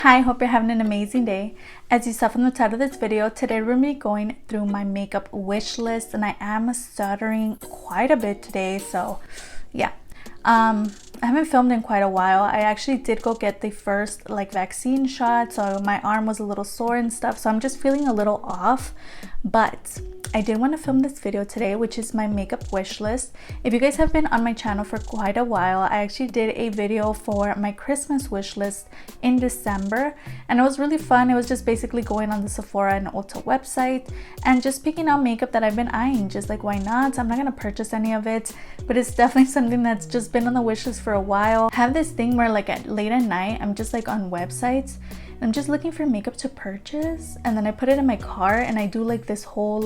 Hi, hope you're having an amazing day. As you saw from the title of this video, today we're going to be going through my makeup wish list, and I am stuttering quite a bit today, so yeah. I haven't filmed in quite a while. I actually did go get the first vaccine shot, so my arm was a little sore and stuff, so I'm just feeling a little off, but I did want to film this video today, which is my makeup wish list. If you guys have been on my channel for quite a while, I actually did a video for my Christmas wish list in December, and it was really fun. It was just basically going on the Sephora and Ulta website and just picking out makeup that I've been eyeing, just like why not. I'm not gonna purchase any of it, but it's definitely something that's just been on the wish list for a while. I have this thing where late at night I'm just on websites, I'm just looking for makeup to purchase, and then I put it in my cart and I do this whole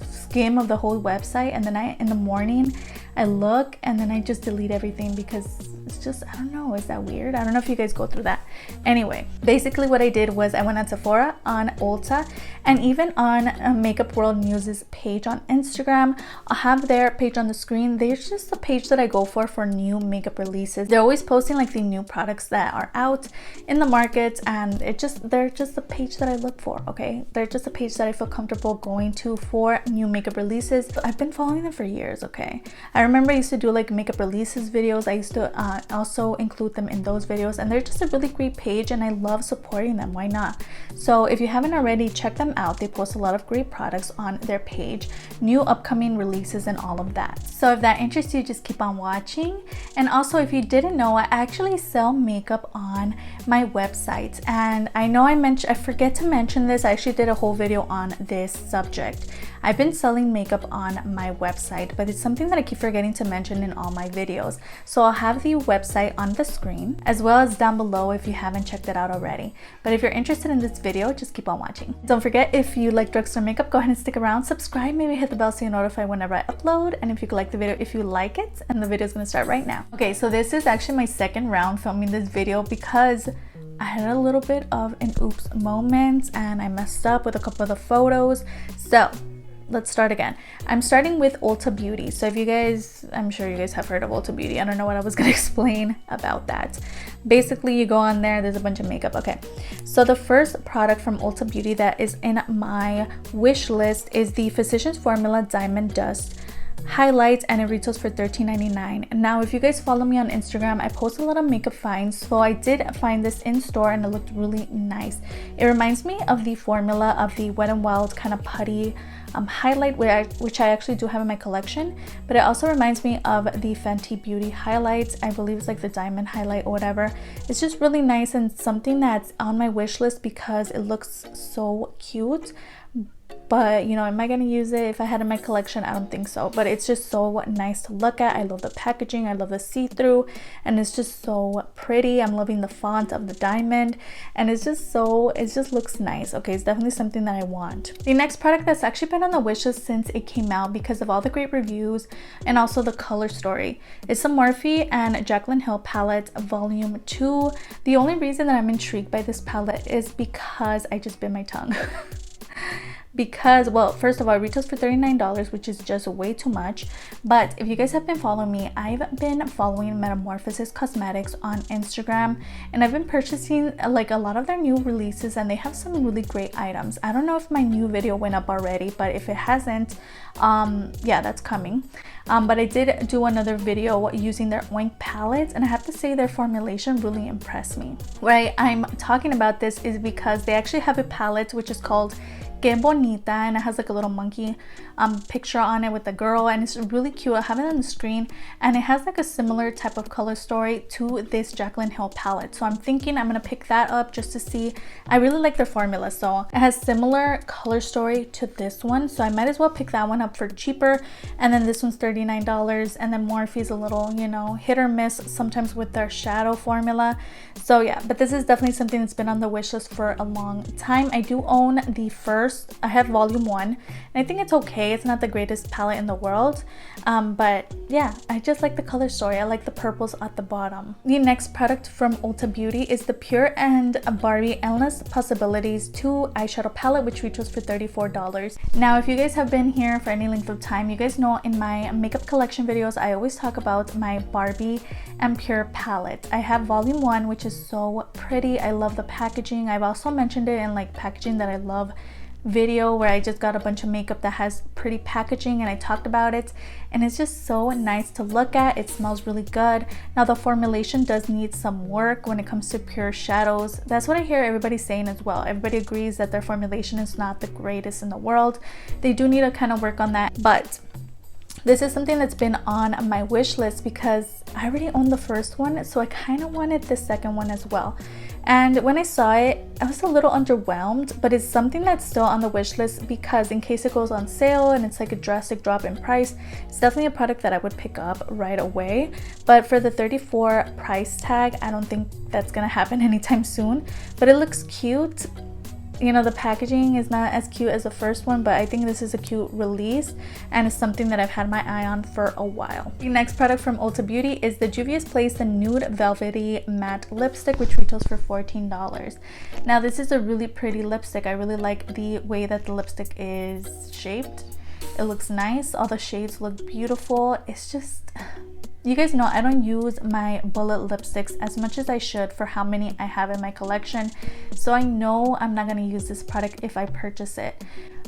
skim of the whole website, and then in the morning I look and then I just delete everything because it's just, I don't know, is that weird? I don't know if you guys go through that. Anyway, basically what I did was I went on Sephora, on Ulta, and even on Makeup World News's page on Instagram. I'll have their page on the screen. There's just a page that I go for new makeup releases. They're always posting the new products that are out in the market, and they're just the page that I look for, okay? They're just a page that I feel comfortable going to for new makeup releases. I've been following them for years, okay? I remember I used to do makeup releases videos. I used to also include them in those videos, and they're just a really great page and I love supporting them. Why not? So if you haven't already, check them out. They post a lot of great products on their page, new upcoming releases and all of that. So if that interests you, just keep on watching. And also, if you didn't know, I actually sell makeup on my website, and I know I forget to mention this. I actually did a whole video on this subject. I've been selling makeup on my website, but it's something that I keep forgetting to mention in all my videos. So I'll have the website on the screen as well as down below if you haven't checked it out already. But if you're interested in this video, just keep on watching. Don't forget, if you like drugstore makeup, go ahead and stick around, subscribe, maybe hit the bell so you're notified whenever I upload, and if you like the video, if you like it, and the video is going to start right now. Okay, so this is actually my second round filming this video because I had a little bit of an oops moment and I messed up with a couple of the photos. So let's start again. I'm starting with Ulta Beauty. So if you guys, I'm sure you guys have heard of Ulta Beauty. I don't know what I was gonna explain about that. Basically, you go on there's a bunch of makeup. Okay, so the first product from Ulta Beauty that is in my wish list is the Physicians Formula Diamond Dust Highlights, and it retails for $13.99. Now, if you guys follow me on Instagram, I post a lot of makeup finds, so I did find this in store and it looked really nice. It reminds me of the formula of the Wet n Wild kind of putty highlight, which I actually do have in my collection, but it also reminds me of the Fenty Beauty highlights. I believe it's the diamond highlight or whatever. It's just really nice and something that's on my wish list because it looks so cute. But am I gonna use it if I had it in my collection? I don't think so, but it's just so nice to look at. I love the packaging, I love the see-through, and it's just so pretty. I'm loving the font of the diamond, and it just looks nice. Okay, it's definitely something that I want. The next product that's actually been on the wish list since it came out because of all the great reviews and also the color story, it's the Morphe and Jacyln Hill palette volume 2. The only reason that I'm intrigued by this palette is because I just bit my tongue. Because, well, first of all, it retails for $39, which is just way too much. But if you guys have been following me, I've been following Metamorphosis Cosmetics on Instagram, and I've been purchasing a lot of their new releases, and they have some really great items. I don't know if my new video went up already, but if it hasn't, yeah, that's coming. But I did do another video using their Oink palettes, and I have to say their formulation really impressed me. Why I'm talking about this is because they actually have a palette which is called Que Bonita, and it has a little monkey picture on it with a girl, and it's really cute. I have it on the screen, and it has a similar type of color story to this Jacyln Hill palette, so I'm thinking I'm gonna pick that up just to see. I really like their formula, so it has similar color story to this one, so I might as well pick that one up for cheaper. And then this one's $39, and then Morphe's a little hit or miss sometimes with their shadow formula. So yeah, but this is definitely something that's been on the wish list for a long time. I do own the first I have volume 1, and I think it's okay. It's not the greatest palette in the world, but yeah, I just like the color story. I like the purples at the bottom. The next product from Ulta Beauty is the Pure and Barbie Endless Possibilities 2 eyeshadow palette, which retails for $34. Now, if you guys have been here for any length of time, you guys know in my makeup collection videos, I always talk about my Barbie and Pure palette. I have volume 1, which is so pretty. I love the packaging. I've also mentioned it in like packaging that I love video where I just got a bunch of makeup that has pretty packaging, and I talked about it, and it's just so nice to look at. It smells really good. Now, the formulation does need some work when it comes to Pure shadows. That's what I hear everybody saying as well. Everybody agrees that their formulation is not the greatest in the world. They do need to kind of work on that, but this is something that's been on my wish list because I already own the first one, so I kind of wanted the second one as well. And when I saw it, I was a little underwhelmed, but it's something that's still on the wish list because in case it goes on sale and it's like a drastic drop in price, it's definitely a product that I would pick up right away. But for the $34 price tag, I don't think that's gonna happen anytime soon, but it looks cute. You know, the packaging is not as cute as the first one, but I think this is a cute release, and it's something that I've had my eye on for a while. The next product from Ulta Beauty is the Juvias Place, the Nude Velvety Matte Lipstick, which retails for $14. Now, this is a really pretty lipstick. I really like the way that the lipstick is shaped. It looks nice. All the shades look beautiful. It's just... You guys know I don't use my bullet lipsticks as much as I should for how many I have in my collection. So I know I'm not going to use this product if I purchase it.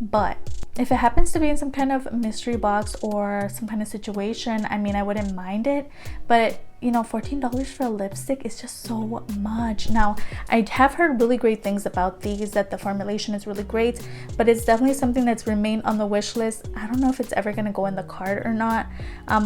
But if it happens to be in some kind of mystery box or some kind of situation, I mean, I wouldn't mind it. But you know, $14 for a lipstick is just so much. Now, I have heard really great things about these, that the formulation is really great, but it's definitely something that's remained on the wish list. I don't know if it's ever gonna go in the cart or not,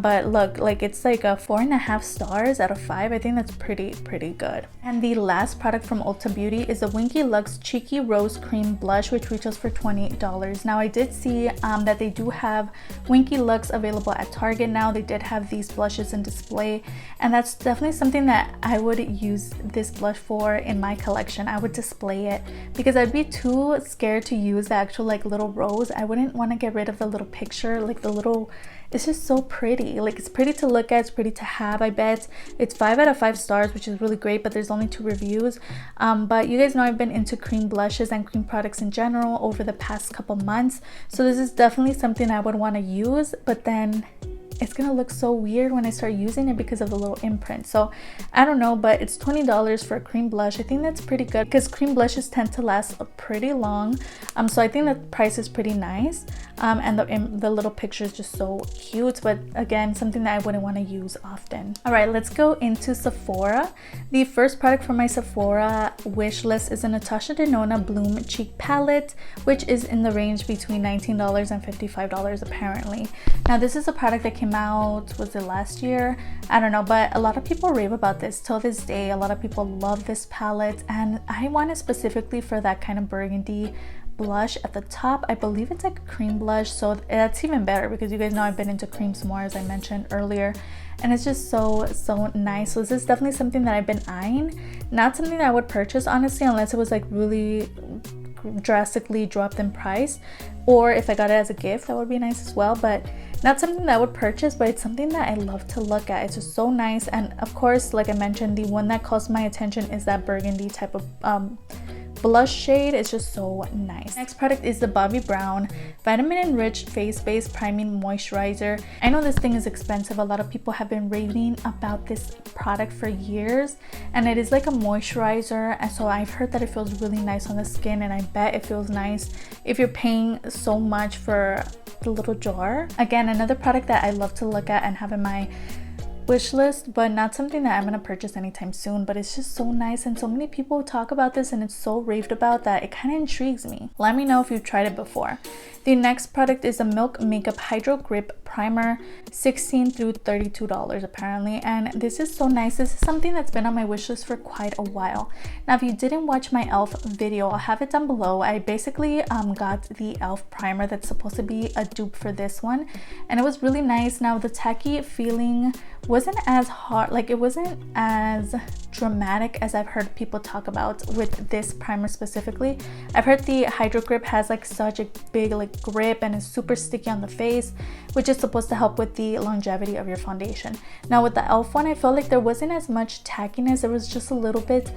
but look, like it's like a 4.5 stars out of 5. I think that's pretty good. And the last product from Ulta Beauty is the Winky Lux Cheeky Rose Cream Blush, which retails for $20. Now, I did see that they do have Winky Lux available at Target now. They did have these blushes in display, and that's definitely something that I would use this blush for in my collection. I would display it because I'd be too scared to use the actual like little rose. I wouldn't want to get rid of the little picture, like the little... It's just so pretty. Like, it's pretty to look at, it's pretty to have. I bet it's 5 out of 5 stars, which is really great, but there's only 2 reviews. But you guys know I've been into cream blushes and cream products in general over the past couple months, so this is definitely something I would want to use, but then it's gonna look so weird when I start using it because of the little imprint. So I don't know, but it's $20 for a cream blush. I think that's pretty good because cream blushes tend to last pretty long. So I think the price is pretty nice. And the little picture is just so cute, but again, something that I wouldn't want to use often. All right, let's go into Sephora. The first product from my Sephora wish list is a Natasha Denona Bloom Cheek Palette, which is in the range between $19 and $55 apparently. Now, this is a product that came out, was it last year? I don't know, but a lot of people rave about this till this day. A lot of people love this palette, and I want it specifically for that kind of burgundy blush at the top. I believe it's like a cream blush, so that's even better because you guys know I've been into creams more, as I mentioned earlier, and it's just so nice. So this is definitely something that I've been eyeing. Not something that I would purchase honestly, unless it was like really drastically dropped in price, or if I got it as a gift, that would be nice as well, but not something that I would purchase, but it's something that I love to look at. It's just so nice. And of course, like I mentioned, the one that calls my attention is that burgundy type of blush shade. It's just so nice. Next product is the Bobbi Brown Vitamin Enriched Face Base Priming Moisturizer. I know this thing is expensive. A lot of people have been raving about this product for years, and it is like a moisturizer, and so I've heard that it feels really nice on the skin, and I bet it feels nice if you're paying so much for the little jar. Again, another product that I love to look at and have in my wish list, but not something that I'm gonna purchase anytime soon, but it's just so nice, and so many people talk about this and it's so raved about that it kind of intrigues me. Let me know if you've tried it before. The next product is a Milk Makeup Hydro Grip Primer, $16 through $32 apparently, and this is so nice. This is something that's been on my wish list for quite a while. Now, if you didn't watch my e.l.f. video, I'll have it down below. I basically got the e.l.f. primer that's supposed to be a dupe for this one, and it was really nice. Now, the tacky feeling wasn't as hard, like it wasn't as dramatic as I've heard people talk about with this primer specifically. I've heard the Hydro Grip has like such a big like grip and is super sticky on the face, which is supposed to help with the longevity of your foundation. Now with the e.l.f. one, I felt like there wasn't as much tackiness. There was just a little bit,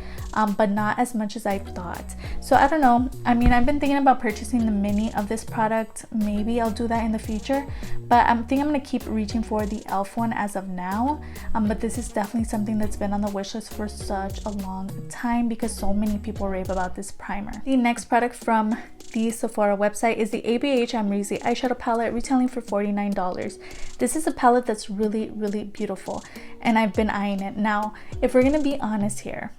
but not as much as I thought. So I don't know. I mean, I've been thinking about purchasing the mini of this product. Maybe I'll do that in the future, but I think I'm gonna keep reaching for the e.l.f. one as of now. But this is definitely something that's been on the wish list for such a long time because so many people rave about this primer. The next product from the Sephora website is the ABH Amrezy eyeshadow palette, retailing for $49. This is a palette that's really, really beautiful, and I've been eyeing it. Now, if we're gonna be honest here,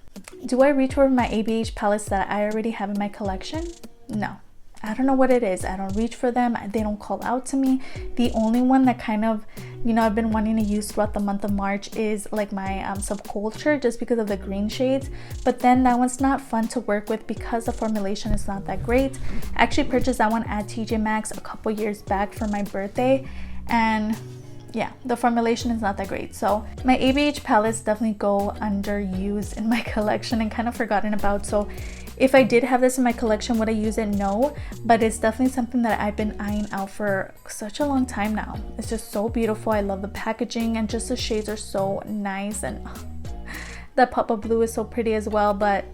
do I reach for my ABH palettes that I already have in my collection? No. I don't know what it is. I don't reach for them. They don't call out to me. The only one that kind of, you know, I've been wanting to use throughout the month of March is like my Subculture, just because of the green shades. But then that one's not fun to work with because the formulation is not that great. I actually purchased that one at TJ Maxx a couple years back for my birthday, and yeah, the formulation is not that great. So my ABH palettes definitely go underused in my collection and kind of forgotten about. So if I did have this in my collection, would I use it? No, but it's definitely something that I've been eyeing out for such a long time now. It's just so beautiful. I love the packaging, and just the shades are so nice, and that pop-up blue is so pretty as well. But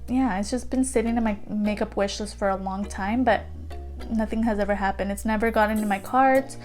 yeah, it's just been sitting in my makeup wish list for a long time, but nothing has ever happened. It's never gotten into my carts.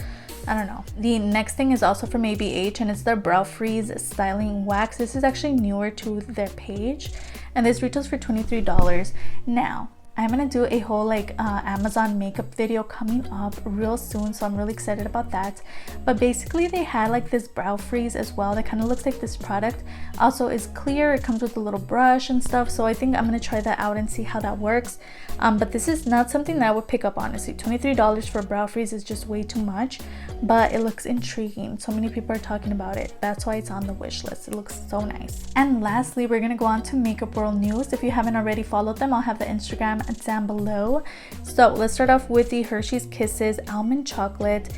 I don't know. The next thing is also from ABH, and it's their Brow Freeze Styling Wax. This is actually newer to their page, and this retails for $23. Now, I'm gonna do a whole like Amazon makeup video coming up real soon, so I'm really excited about that. But basically they had like this brow freeze as well that kind of looks like this product. Also is clear, it comes with a little brush and stuff, so I think I'm gonna try that out and see how that works. But this is not something that I would pick up, honestly. $23 for a brow freeze is just way too much, but it looks intriguing. So many people are talking about it. That's why it's on the wish list. It looks so nice. And lastly, we're gonna go on to Makeup World News. If you haven't already followed them, I'll have the Instagram down below. So let's start off with the Hershey's Kisses Almond Chocolate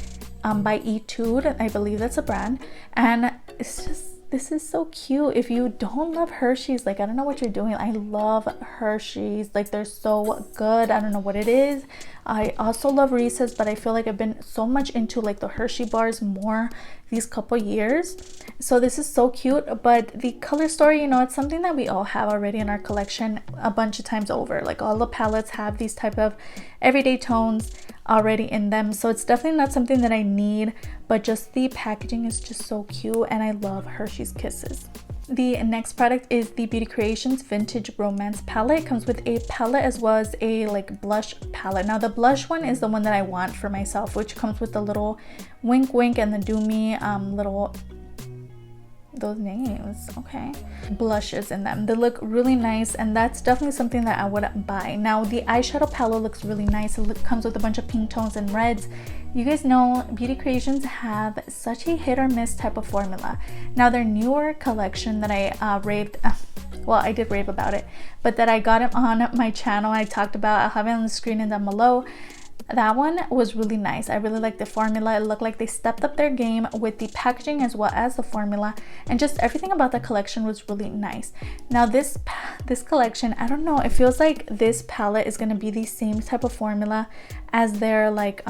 by Etude. I believe that's a brand, and it's just, this is so cute. If you don't love Hershey's, like, I don't know what you're doing. I love Hershey's, like, they're so good. I don't know what it is. I also love Reese's, but I feel like I've been so much into like the Hershey bars more these couple years. So this is so cute. But the color story, you know, it's something that we all have already in our collection a bunch of times over. Like, all the palettes have these type of everyday tones already in them, so it's definitely not something that I need, but just the packaging is just so cute, and I love Hershey's Kisses. The next product is the Beauty Creations Vintage Romance palette. It comes with a palette as well as a like blush palette. Now the blush one is the one that I want for myself, which comes with the little wink wink and the do me little, those names, okay, blushes in them. They look really nice, and that's definitely something that I would buy. Now the eyeshadow palette looks really nice. It comes with a bunch of pink tones and reds. You guys know Beauty Creations have such a hit or miss type of formula. Now their newer collection that I raved, well, I did rave about it, but that I got it on my channel, I talked about, I'll have it on the screen and down below. That one was really nice. I really liked the formula. It looked like they stepped up their game with the packaging as well as the formula, and just everything about the collection was really nice. Now this collection, I don't know, it feels like this palette is going to be the same type of formula as their like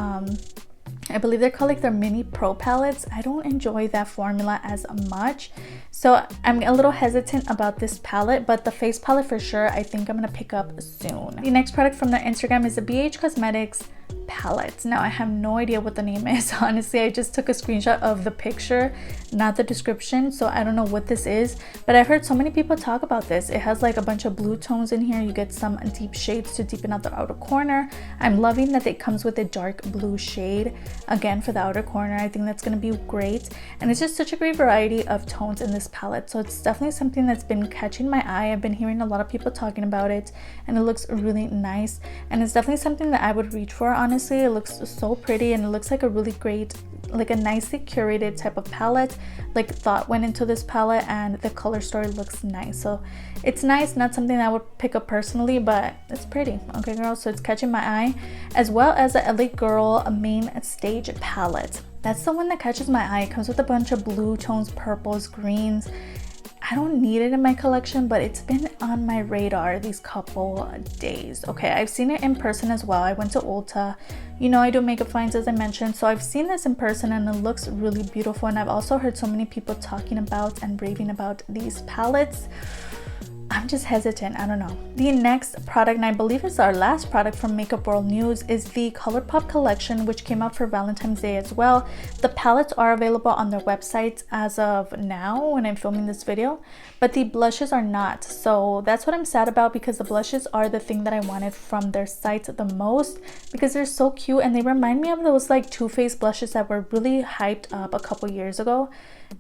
I believe they're called like their mini pro palettes. I don't enjoy that formula as much, so I'm a little hesitant about this palette, but the face palette for sure I think I'm gonna pick up soon. The next product from their Instagram is the BH Cosmetics palette. Now I have no idea what the name is, honestly. I just took a screenshot of the picture, not the description, so I don't know what this is, but I've heard so many people talk about this. It has like a bunch of blue tones in here. You get some deep shades to deepen out the outer corner. I'm loving that it comes with a dark blue shade again for the outer corner. I think that's going to be great, and it's just such a great variety of tones in this palette, so it's definitely something that's been catching my eye. I've been hearing a lot of people talking about it, and it looks really nice, and it's definitely something that I would reach for. Honestly, it looks so pretty, and it looks like a really great, like a nicely curated type of palette. Like, thought went into this palette, and the color story looks nice, so it's nice. Not something I would pick up personally, but it's pretty, okay girl, so it's catching my eye. As well as the LA Girl Main Stage palette, that's the one that catches my eye. It comes with a bunch of blue tones, purples, greens. I don't need it in my collection, but it's been on my radar these couple days. Okay, I've seen it in person as well. I went to Ulta. You know, I do makeup finds, as I mentioned, so I've seen this in person and it looks really beautiful. And I've also heard so many people talking about and raving about these palettes. I'm just hesitant. I don't know. The next product, and I believe it's our last product from Makeup World News, is the Colourpop collection, which came out for Valentine's Day as well. The palettes are available on their website as of now when I'm filming this video, but the blushes are not. So that's what I'm sad about, because the blushes are the thing that I wanted from their site the most, because they're so cute and they remind me of those like Too Faced blushes that were really hyped up a couple years ago.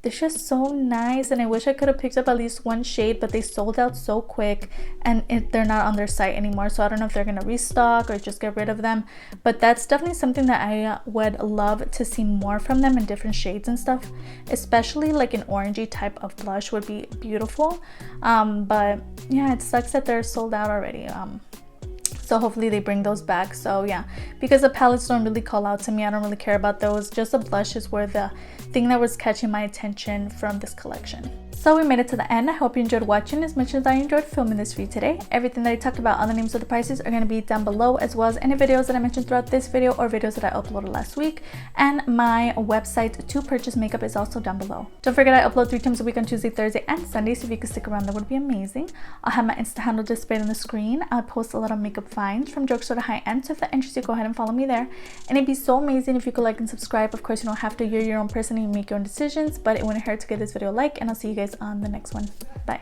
They're just so nice, and I wish I could have picked up at least one shade, but they sold out so quick and they're not on their site anymore. So I don't know if they're gonna restock or just get rid of them, but that's definitely something that I would love to see more from them in different shades and stuff, especially like an orangey type of blush would be beautiful. But yeah, it sucks that they're sold out already. So hopefully they bring those back. So yeah, because the palettes don't really call out to me, I don't really care about those. Just the blushes were the thing that was catching my attention from this collection. So we made it to the end. I hope you enjoyed watching as much as I enjoyed filming this for you today. Everything that I talked about, all the names of the prices are going to be down below, as well as any videos that I mentioned throughout this video or videos that I uploaded last week. And my website to purchase makeup is also down below. Don't forget I upload 3 times a week on Tuesday, Thursday, and Sunday, so if you could stick around, that would be amazing. I'll have my Insta handle displayed on the screen. I'll post a lot of makeup finds from drugstore to high-end, so if that interests you, go ahead and follow me there. And it'd be so amazing if you could like and subscribe. Of course, you don't have to. You're your own person and you make your own decisions, but it wouldn't hurt to give this video a like, and I'll see you guys on the next one. Bye.